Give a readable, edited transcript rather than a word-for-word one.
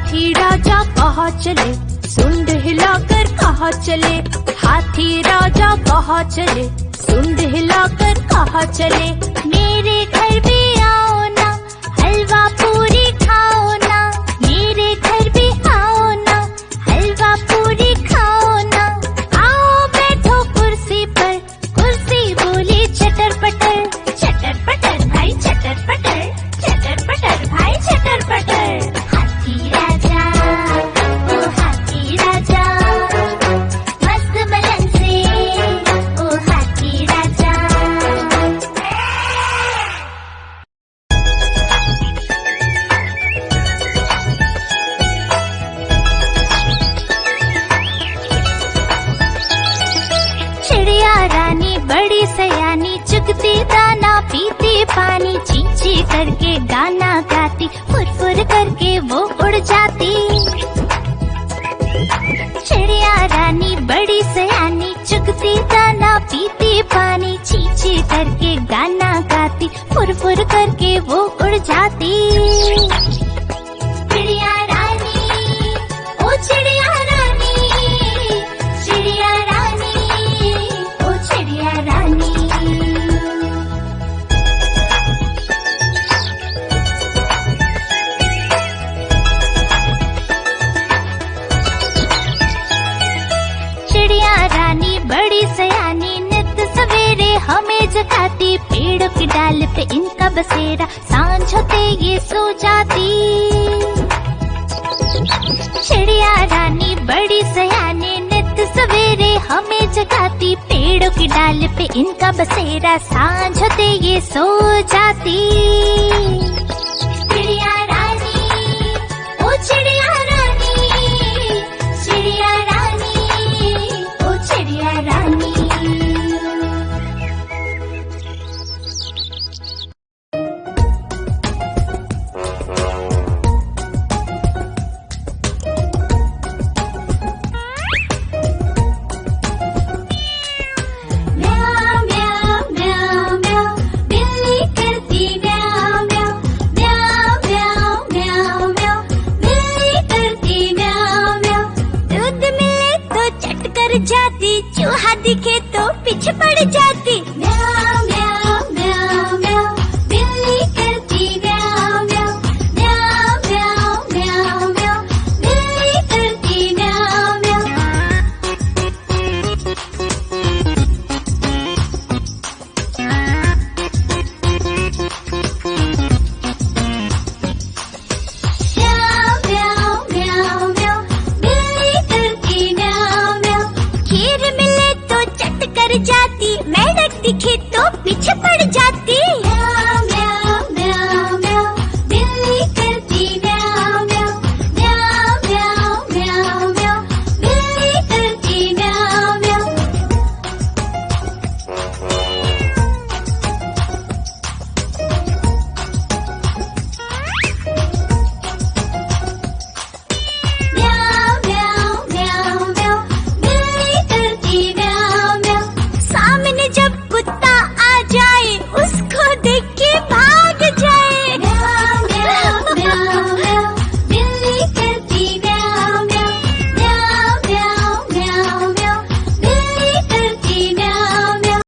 हाथी राजा कहाँ चले, सुंड हिलाकर कहाँ चले। हाथी राजा कहाँ चले, सुंड हिलाकर कहाँ चले। मेरे घर भी आओ ना, हलवा पूरी खाओ ना। मेरे घर भी आओ ना, हलवा पूरी खाओ ना। आओ बैठो कुर्सी पर, कुर्सी बोली चटर पटर। चटर पटर भाई चटर पटर, चटर पटर भाई चटर पटर। हाथी राजा ओ हाथी राजा, मस्त बलन से ओ हाथी राजा। चिड़िया रानी बड़ी सयानी, चुगती दाना पीती पानी। ची ची करके गाना गाती, फुर फुर करके वो उड़ जाती। चिड़िया रानी बड़ी सयानी, चुगती दाना पीती पानी। ची ची करके गाना गाती, फुर फुर करके वो उड़ जाती। चिड़िया रानी ओ चिड़िया रानी, चिड़िया रानी ओ चिड़िया रानी। चिड़िया रानी बड़ी सयानी, नित सवेरे हमें जगाती। पेड़ों की डाल पे इनका बसेरा, सांझ होते ये सो जाती। चिड़िया रानी बड़ी सयानी, नित सवेरे हमें जगाती। पेड़ों की डाल पे इनका बसेरा, सांझ होते ये सो जाती। चिड़िया रानी ओ चिड़िया रानी, चिड़िया रानी ओ चिड़िया रानी। म्याऊ म्याऊ म्याऊ म्याऊ, बिल्ली करती म्याऊ म्याऊ। म्याऊ म्याऊ म्याऊ म्याऊ, बिल्ली करती म्याऊ म्याऊ। दूध मिले तो चट कर जाती, चूहा दिखे तो पीछे पड़ जाती।